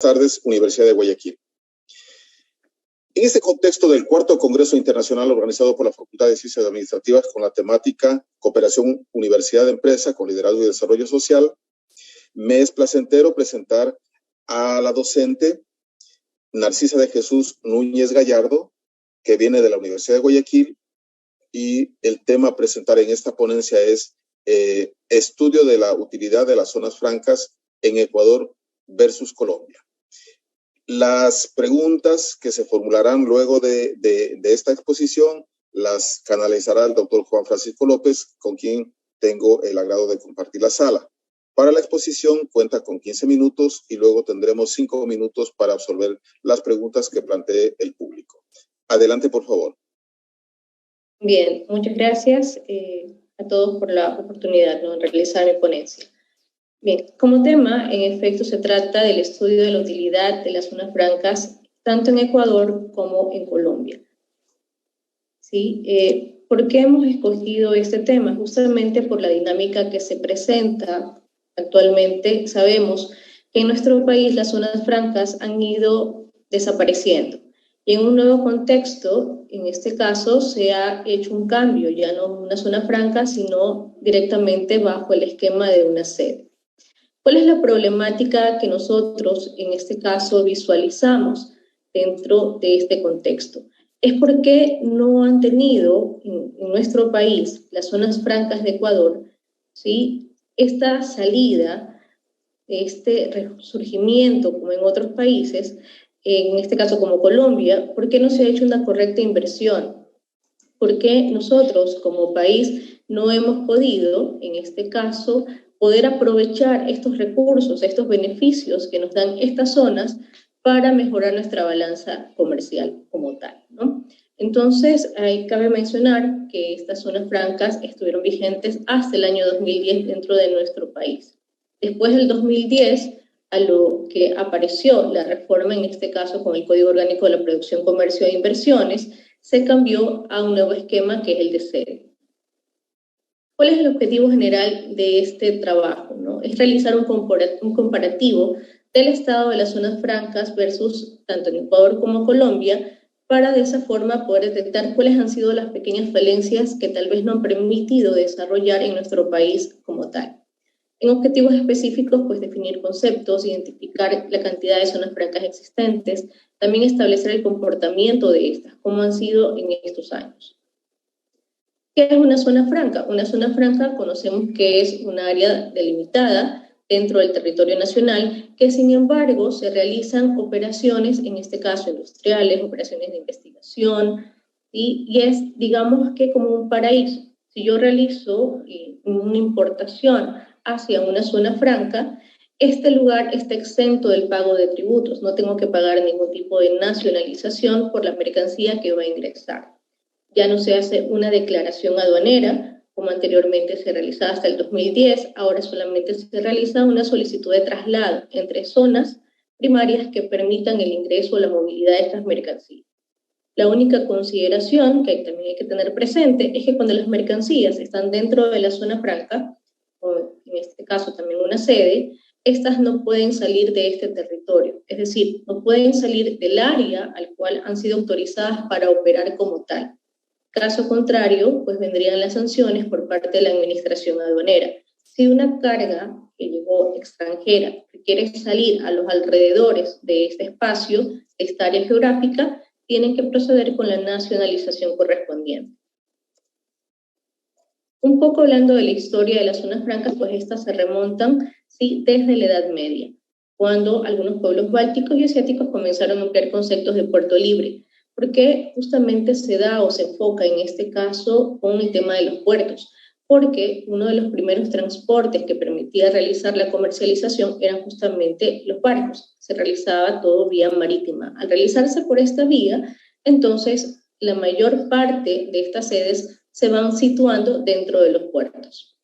tardes, Universidad de Guayaquil. En este contexto del cuarto Congreso Internacional organizado por la Facultad de Ciencias Administrativas con la temática Cooperación Universidad-Empresa con Liderazgo y Desarrollo Social, me es placentero presentar a la docente Narcisa de Jesús Núñez Gallardo, que viene de la Universidad de Guayaquil, y el tema a presentar en esta ponencia es estudio de la utilidad de las zonas francas en Ecuador versus Colombia. Las preguntas que se formularán luego de esta exposición las canalizará el doctor Juan Francisco López, con quien tengo el agrado de compartir la sala. Para la exposición cuenta con 15 minutos y luego tendremos 5 minutos para absorber las preguntas que plantee el público. Adelante, por favor. Bien, muchas gracias a todos por la oportunidad de realizar mi ponencia. Bien, como tema, en efecto, se trata del estudio de la utilidad de las zonas francas, tanto en Ecuador como en Colombia. ¿Sí? ¿Por qué hemos escogido este tema? Justamente por la dinámica que se presenta actualmente. Sabemos que en nuestro país las zonas francas han ido desapareciendo. Y en un nuevo contexto, en este caso, se ha hecho un cambio, ya no una zona franca, sino directamente bajo el esquema de una sede. ¿Cuál es la problemática que nosotros, en este caso, visualizamos dentro de este contexto? Es porque no han tenido en nuestro país, las zonas francas de Ecuador, ¿sí?, esta salida, este resurgimiento, como en otros países, en este caso como Colombia, ¿por qué no se ha hecho una correcta inversión? ¿Por qué nosotros como país no hemos podido, en este caso, poder aprovechar estos recursos, estos beneficios que nos dan estas zonas para mejorar nuestra balanza comercial como tal, ¿no? Entonces, ahí cabe mencionar que estas zonas francas estuvieron vigentes hasta el año 2010 dentro de nuestro país. Después del 2010, a lo que apareció la reforma, en este caso con el Código Orgánico de la Producción, Comercio e Inversiones, se cambió a un nuevo esquema que es el de sede. ¿Cuál es el objetivo general de este trabajo, ¿no? Es realizar un comparativo del estado de las zonas francas versus tanto en Ecuador como Colombia, para de esa forma poder detectar cuáles han sido las pequeñas falencias que tal vez no han permitido desarrollar en nuestro país como tal. En objetivos específicos, pues definir conceptos, identificar la cantidad de zonas francas existentes, también establecer el comportamiento de estas, cómo han sido en estos años. ¿Qué es una zona franca? Una zona franca conocemos que es un área delimitada dentro del territorio nacional que, sin embargo, se realizan operaciones, en este caso industriales, operaciones de investigación, ¿sí? Y es, digamos que como un paraíso. Si yo realizo una importación hacia una zona franca, este lugar está exento del pago de tributos, no tengo que pagar ningún tipo de nacionalización por la mercancía que va a ingresar. Ya no se hace una declaración aduanera, como anteriormente se realizaba hasta el 2010, ahora solamente se realiza una solicitud de traslado entre zonas primarias que permitan el ingreso o la movilidad de estas mercancías. La única consideración que también hay que tener presente es que cuando las mercancías están dentro de la zona franca, o en este caso también una sede, estas no pueden salir de este territorio, es decir, no pueden salir del área al cual han sido autorizadas para operar como tal. Caso contrario, pues vendrían las sanciones por parte de la administración aduanera. Si una carga que llegó extranjera quiere salir a los alrededores de este espacio, de esta área geográfica, tienen que proceder con la nacionalización correspondiente. Un poco hablando de la historia de las zonas francas, pues estas se remontan, ¿sí?, desde la Edad Media, cuando algunos pueblos bálticos y asiáticos comenzaron a emplear conceptos de puerto libre, porque justamente se da o se enfoca en este caso con el tema de los puertos, porque uno de los primeros transportes que permitía realizar la comercialización eran justamente los barcos, se realizaba todo vía marítima. Al realizarse por esta vía, entonces la mayor parte de estas sedes se van situando dentro de los puertos.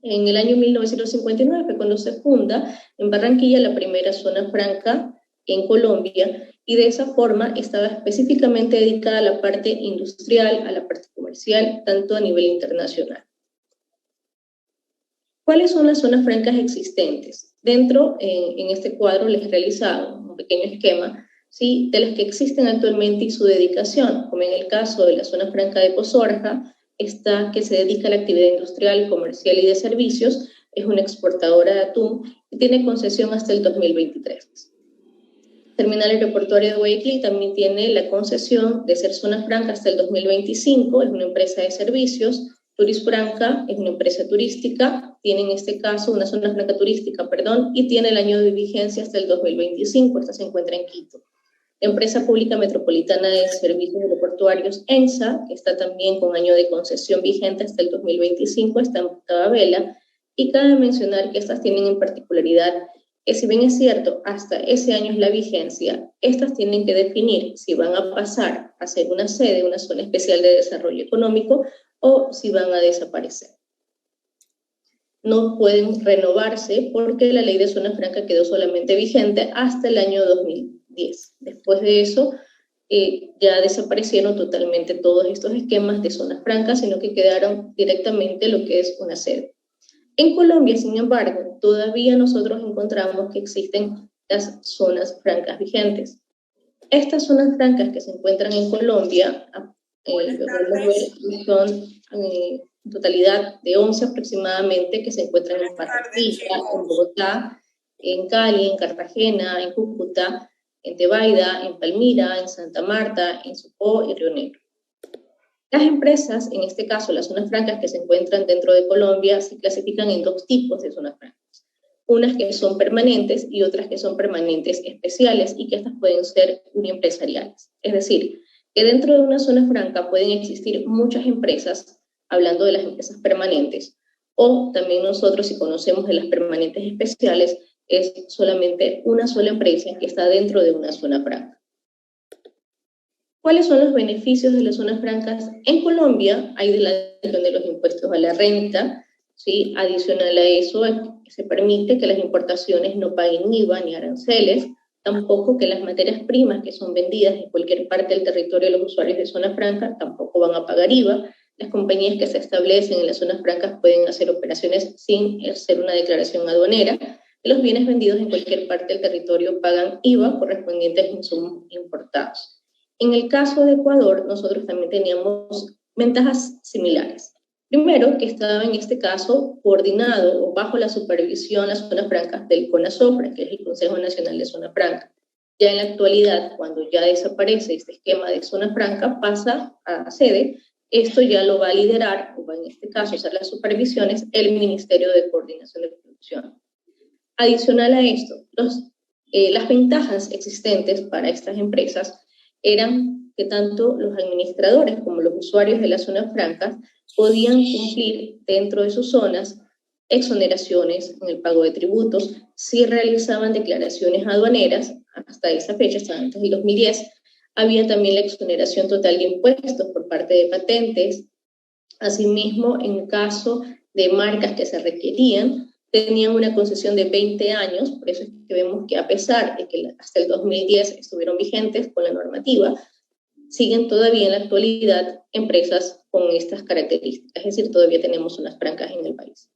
En el año 1959 fue cuando se funda en Barranquilla la primera zona franca en Colombia, y de esa forma estaba específicamente dedicada a la parte industrial, a la parte comercial, tanto a nivel internacional. ¿Cuáles son las zonas francas existentes? En este cuadro les he realizado un pequeño esquema, ¿sí?, de las que existen actualmente y su dedicación, como en el caso de la zona franca de Pozorja, está que se dedica a la actividad industrial, comercial y de servicios, es una exportadora de atún y tiene concesión hasta el 2023. Terminal Aeroportuario de Guayaquil también tiene la concesión de ser zona franca hasta el 2025, es una empresa de servicios. Turisfranca es una empresa turística, tiene en este caso una zona franca turística, y tiene el año de vigencia hasta el 2025, esta se encuentra en Quito. La Empresa Pública Metropolitana de Servicios Aeroportuarios, EMSA, que está también con año de concesión vigente hasta el 2025, está en Tababela, y cabe mencionar que estas tienen en particularidad que, si bien es cierto, hasta ese año es la vigencia, estas tienen que definir si van a pasar a ser una sede, una zona especial de desarrollo económico, o si van a desaparecer. No pueden renovarse porque la ley de zona franca quedó solamente vigente hasta el año 2010. Después de eso, ya desaparecieron totalmente todos estos esquemas de zonas francas, sino que quedaron directamente lo que es una sede. En Colombia, sin embargo, todavía nosotros encontramos que existen las zonas francas vigentes. Estas zonas francas que se encuentran en Colombia, son en totalidad de 11 aproximadamente, que se encuentran en Barranquilla, en Bogotá, en Cali, en Cartagena, en Cúcuta, en Tebaida, en Palmira, en Santa Marta, en Sopó y Río Negro. Las empresas, en este caso las zonas francas que se encuentran dentro de Colombia, se clasifican en dos tipos de zonas francas. Unas que son permanentes y otras que son permanentes especiales, y que estas pueden ser uniempresariales. Es decir, que dentro de una zona franca pueden existir muchas empresas, hablando de las empresas permanentes, o también nosotros, si conocemos de las permanentes especiales, es solamente una sola empresa que está dentro de una zona franca. ¿Cuáles son los beneficios de las zonas francas? En Colombia hay la deducción de los impuestos a la renta, ¿sí? Adicional a eso, se permite que las importaciones no paguen IVA ni aranceles, tampoco que las materias primas que son vendidas en cualquier parte del territorio de los usuarios de zona franca tampoco van a pagar IVA. Las compañías que se establecen en las zonas francas pueden hacer operaciones sin hacer una declaración aduanera. Los bienes vendidos en cualquier parte del territorio pagan IVA correspondientes a insumos importados. En el caso de Ecuador, nosotros también teníamos ventajas similares. Primero, que estaba en este caso coordinado o bajo la supervisión las zonas francas del CONASOFRA, que es el Consejo Nacional de Zona Franca. Ya en la actualidad, cuando ya desaparece este esquema de zona franca, pasa a sede. Esto ya lo va a liderar, o va en este caso a hacer las supervisiones, el Ministerio de Coordinación de Producción. Adicional a esto, las ventajas existentes para estas empresas eran que tanto los administradores como los usuarios de las zonas francas podían cumplir dentro de sus zonas exoneraciones en el pago de tributos si realizaban declaraciones aduaneras. Hasta esa fecha, hasta antes del 2010, había también la exoneración total de impuestos por parte de patentes. Asimismo, en caso de marcas que se requerían, tenían una concesión de 20 años, por eso es que vemos que a pesar de que hasta el 2010 estuvieron vigentes con la normativa, siguen todavía en la actualidad empresas con estas características, es decir, todavía tenemos zonas francas en el país.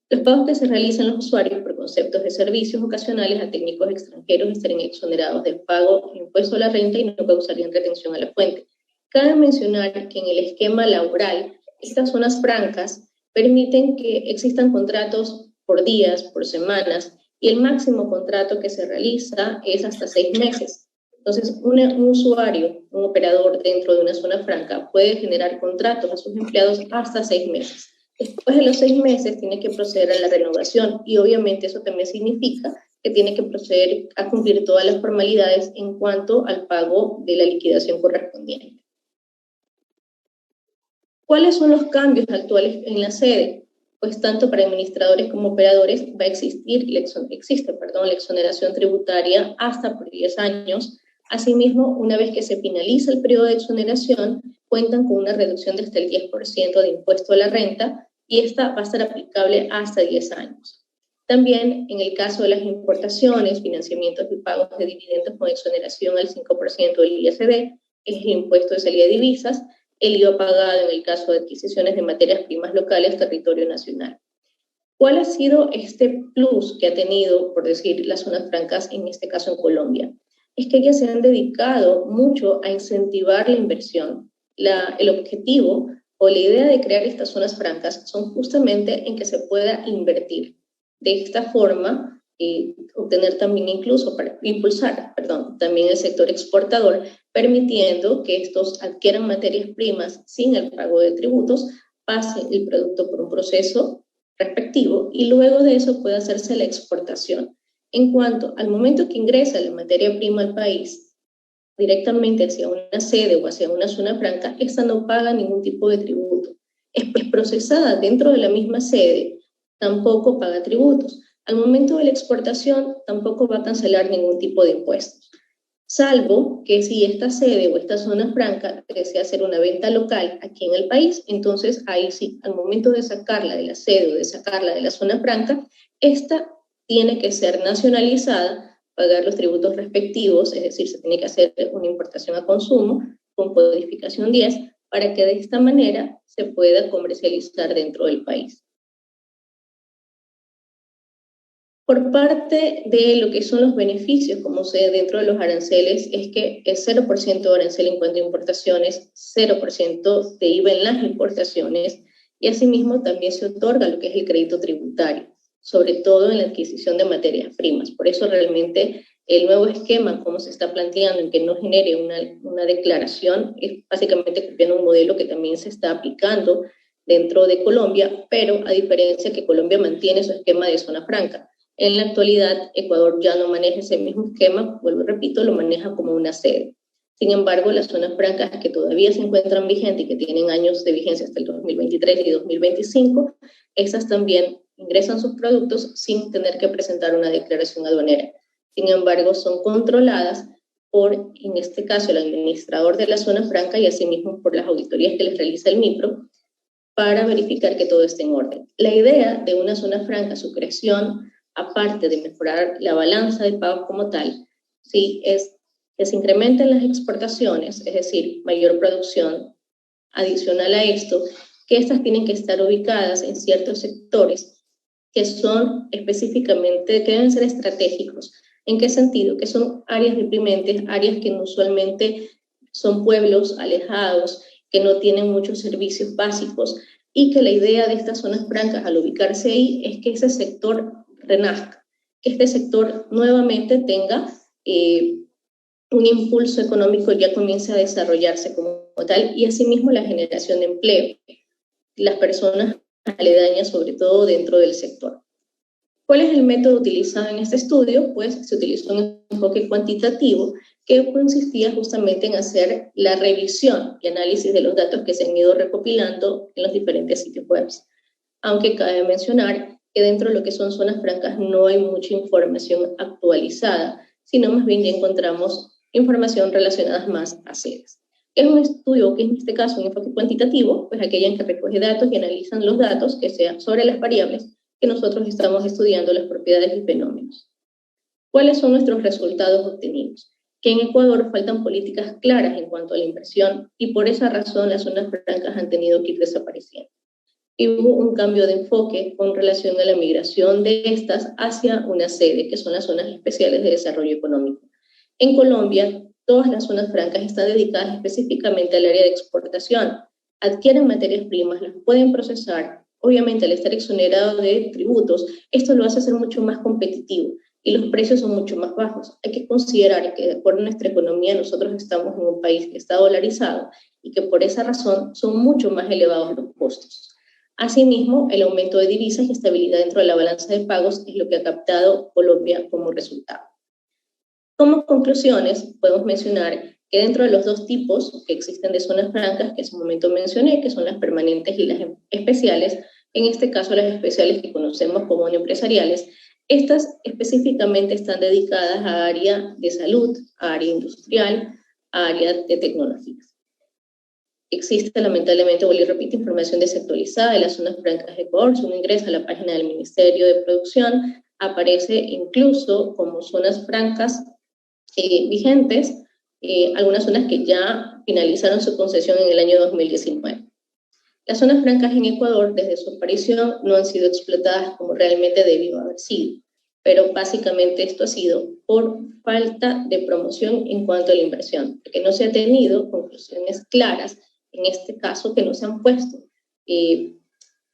Los pagos que se realizan los usuarios por conceptos de servicios ocasionales a técnicos extranjeros estarían exonerados del pago de impuesto a la renta y no causarían retención a la fuente. Cabe mencionar que en el esquema laboral, estas zonas francas permiten que existan contratos por días, por semanas, y el máximo contrato que se realiza es hasta 6 meses. Entonces, un usuario, un operador dentro de una zona franca puede generar contratos a sus empleados hasta 6 meses. Después de los 6 meses tiene que proceder a la renovación, y obviamente eso también significa que tiene que proceder a cumplir todas las formalidades en cuanto al pago de la liquidación correspondiente. ¿Cuáles son los cambios actuales en la sede? Pues tanto para administradores como operadores existe la exoneración tributaria hasta por 10 años. Asimismo, una vez que se finaliza el periodo de exoneración, cuentan con una reducción de hasta el 10% de impuesto a la renta, y esta va a estar aplicable hasta 10 años. También, en el caso de las importaciones, financiamientos y pagos de dividendos con exoneración al 5% del ISD, es el impuesto de salida de divisas, el IVA pagado en el caso de adquisiciones de materias primas locales, territorio nacional. ¿Cuál ha sido este plus que ha tenido, por decir, las zonas francas, en este caso en Colombia? Es que ellas se han dedicado mucho a incentivar la inversión. El objetivo o la idea de crear estas zonas francas son justamente en que se pueda invertir. De esta forma, obtener también incluso, para impulsar, también el sector exportador, permitiendo que estos adquieran materias primas sin el pago de tributos, pasen el producto por un proceso respectivo y luego de eso puede hacerse la exportación. En cuanto al momento que ingresa la materia prima al país, directamente hacia una sede o hacia una zona franca, esta no paga ningún tipo de tributo. Es procesada dentro de la misma sede, tampoco paga tributos. Al momento de la exportación, tampoco va a cancelar ningún tipo de impuestos. Salvo que si esta sede o esta zona franca desea hacer una venta local aquí en el país, entonces ahí sí, al momento de sacarla de la sede o de sacarla de la zona franca, esta tiene que ser nacionalizada, pagar los tributos respectivos, es decir, se tiene que hacer una importación a consumo con codificación 10 para que de esta manera se pueda comercializar dentro del país. Por parte de lo que son los beneficios, como se dentro de los aranceles, es que es 0% de arancel en cuanto a importaciones, 0% de IVA en las importaciones, y asimismo también se otorga lo que es el crédito tributario, sobre todo en la adquisición de materias primas. Por eso realmente el nuevo esquema, como se está planteando, en que no genere una declaración, es básicamente copiando un modelo que también se está aplicando dentro de Colombia, pero a diferencia que Colombia mantiene su esquema de zona franca. En la actualidad, Ecuador ya no maneja ese mismo esquema, vuelvo y repito, lo maneja como una sede. Sin embargo, las zonas francas que todavía se encuentran vigentes y que tienen años de vigencia hasta el 2023 y 2025, esas también ingresan sus productos sin tener que presentar una declaración aduanera. Sin embargo, son controladas por, en este caso, el administrador de la zona franca y asimismo por las auditorías que les realiza el MIPRO para verificar que todo esté en orden. La idea de una zona franca, su creación, aparte de mejorar la balanza de pagos como tal, sí, es que se incrementen las exportaciones, es decir, mayor producción. Adicional a esto, que estas tienen que estar ubicadas en ciertos sectores que son específicamente, que deben ser estratégicos. ¿En qué sentido? Que son áreas deprimentes, áreas que usualmente son pueblos alejados, que no tienen muchos servicios básicos, y que la idea de estas zonas francas al ubicarse ahí es que ese sector renazca, que este sector nuevamente tenga un impulso económico, ya comience a desarrollarse como tal, y asimismo la generación de empleo, las personas aledañas, sobre todo dentro del sector. ¿Cuál es el método utilizado en este estudio? Pues se utilizó un enfoque cuantitativo que consistía justamente en hacer la revisión y análisis de los datos que se han ido recopilando en los diferentes sitios web. Aunque cabe mencionar que dentro de lo que son zonas francas no hay mucha información actualizada, sino más bien ya encontramos información relacionada más a sedes. Es un estudio que en este caso un enfoque cuantitativo, pues aquella en que recoge datos y analizan los datos que sean sobre las variables que nosotros estamos estudiando, las propiedades y fenómenos. ¿Cuáles son nuestros resultados obtenidos? Que en Ecuador faltan políticas claras en cuanto a la inversión y por esa razón las zonas francas han tenido que ir desapareciendo. Y hubo un cambio de enfoque con relación a la migración de estas hacia una sede, que son las zonas especiales de desarrollo económico. En Colombia, todas las zonas francas están dedicadas específicamente al área de exportación. Adquieren materias primas, las pueden procesar. Obviamente, al estar exonerado de tributos, esto lo hace ser mucho más competitivo y los precios son mucho más bajos. Hay que considerar que, de acuerdo a nuestra economía, nosotros estamos en un país que está dolarizado y que por esa razón son mucho más elevados los costos. Asimismo, el aumento de divisas y estabilidad dentro de la balanza de pagos es lo que ha captado Colombia como resultado. Como conclusiones, podemos mencionar que dentro de los dos tipos que existen de zonas francas, que en su momento mencioné, que son las permanentes y las especiales, en este caso las especiales que conocemos como empresariales, estas específicamente están dedicadas a área de salud, a área industrial, a área de tecnologías. Existe lamentablemente, vuelvo y repito, información desactualizada de las zonas francas de Ecuador. Si uno ingresa a la página del Ministerio de Producción, aparece incluso como zonas francas vigentes, algunas zonas que ya finalizaron su concesión en el año 2019. Las zonas francas en Ecuador, desde su aparición, no han sido explotadas como realmente debió haber sido, pero básicamente esto ha sido por falta de promoción en cuanto a la inversión, porque no se ha tenido conclusiones claras, en este caso que no se han puesto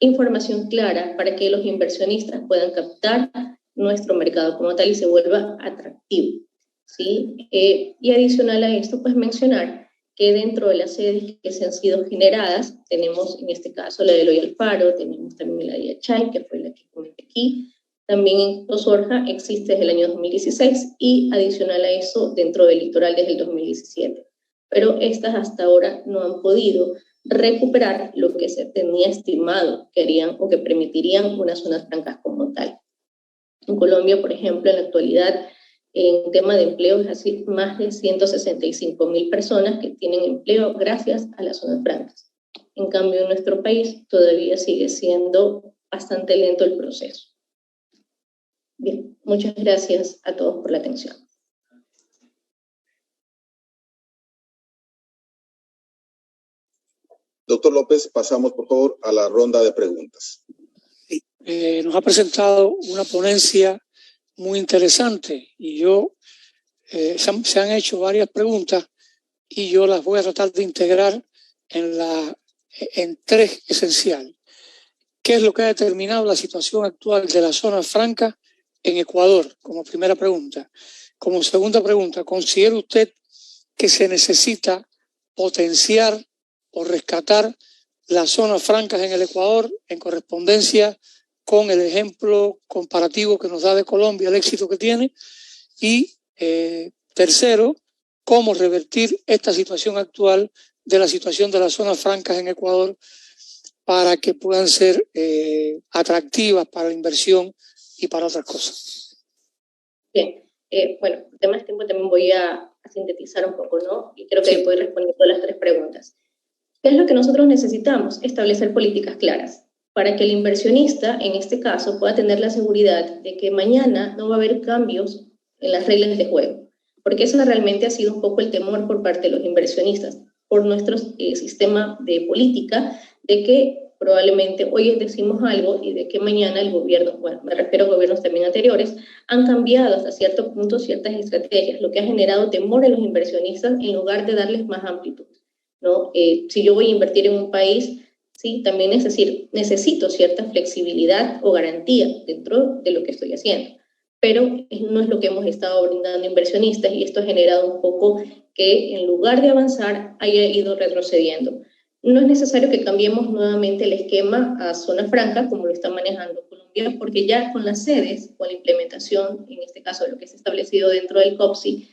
información clara para que los inversionistas puedan captar nuestro mercado como tal y se vuelva atractivo, ¿sí? Y adicional a esto, pues mencionar que dentro de las sedes que se han sido generadas, tenemos en este caso la de Eloy Alfaro, tenemos también la de Yachay, que fue la que comenté aquí, también en Osorja existe desde el año 2016 y adicional a eso dentro del litoral desde el 2017. Pero estas hasta ahora no han podido recuperar lo que se tenía estimado que harían o que permitirían unas zonas francas como tal. En Colombia, por ejemplo, en la actualidad, en tema de empleo, es así, más de 165.000 personas que tienen empleo gracias a las zonas francas. En cambio, en nuestro país todavía sigue siendo bastante lento el proceso. Bien, muchas gracias a todos por la atención. Doctor López, pasamos por favor a la ronda de preguntas. Sí, nos ha presentado una ponencia muy interesante y se han hecho varias preguntas y yo las voy a tratar de integrar en tres esenciales. ¿Qué es lo que ha determinado la situación actual de la zona franca en Ecuador? Como primera pregunta. Como segunda pregunta, ¿considera usted que se necesita potenciar o rescatar las zonas francas en el Ecuador en correspondencia con el ejemplo comparativo que nos da de Colombia, el éxito que tiene? Y tercero, ¿cómo revertir esta situación actual de la situación de las zonas francas en Ecuador para que puedan ser atractivas para la inversión y para otras cosas? Bien, bueno, el tema del tiempo también voy a sintetizar un poco, ¿no? Y creo que voy respondiendo a las tres preguntas. ¿Qué es lo que nosotros necesitamos? Establecer políticas claras para que el inversionista, en este caso, pueda tener la seguridad de que mañana no va a haber cambios en las reglas de juego, porque eso realmente ha sido un poco el temor por parte de los inversionistas, por nuestro sistema de política, de que probablemente hoy decimos algo y de que mañana el gobierno, bueno, me refiero a gobiernos también anteriores, han cambiado hasta cierto punto ciertas estrategias, lo que ha generado temor en los inversionistas en lugar de darles más amplitud, ¿no? Si yo voy a invertir en un país, sí, también necesito cierta flexibilidad o garantía dentro de lo que estoy haciendo, pero no es lo que hemos estado brindando a inversionistas y esto ha generado un poco que en lugar de avanzar haya ido retrocediendo. No es necesario que cambiemos nuevamente el esquema a zona franca como lo está manejando Colombia, porque ya con las sedes, con la implementación, en este caso de lo que se ha establecido dentro del COPSI,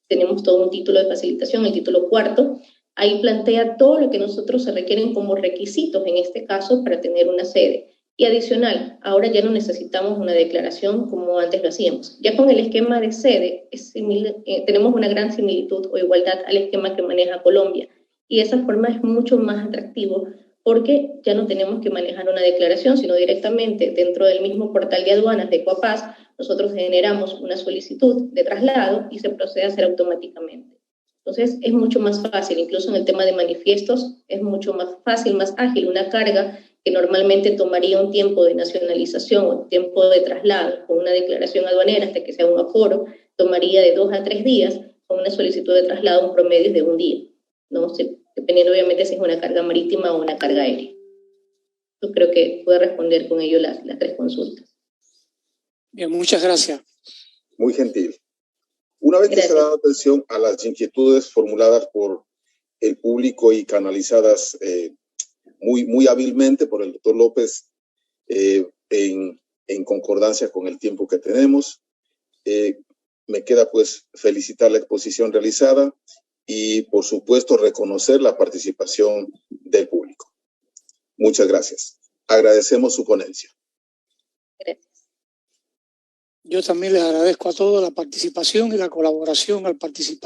tenemos todo un título de facilitación, el título cuarto. Ahí plantea todo lo que nosotros se requieren como requisitos, en este caso, para tener una sede. Y adicional, ahora ya no necesitamos una declaración como antes lo hacíamos. Ya con el esquema de sede tenemos una gran similitud o igualdad al esquema que maneja Colombia. Y de esa forma es mucho más atractivo porque ya no tenemos que manejar una declaración, sino directamente dentro del mismo portal de aduanas de Ecuapaz, nosotros generamos una solicitud de traslado y se procede a hacer automáticamente. Entonces es mucho más fácil, incluso en el tema de manifiestos, es mucho más fácil, más ágil, una carga que normalmente tomaría un tiempo de nacionalización o tiempo de traslado con una declaración aduanera hasta que sea un aforo, tomaría de 2 a 3 días, con una solicitud de traslado un promedio de un día, ¿no? Dependiendo obviamente si es una carga marítima o una carga aérea. Yo creo que puedo responder con ello las tres consultas. Bien, muchas gracias. Muy gentil. Una vez que se ha dado atención a las inquietudes formuladas por el público y canalizadas muy hábilmente por el doctor López en concordancia con el tiempo que tenemos, me queda pues felicitar la exposición realizada y por supuesto reconocer la participación del público. Muchas gracias. Agradecemos su ponencia. Gracias. Yo también les agradezco a todos la participación y la colaboración al participar.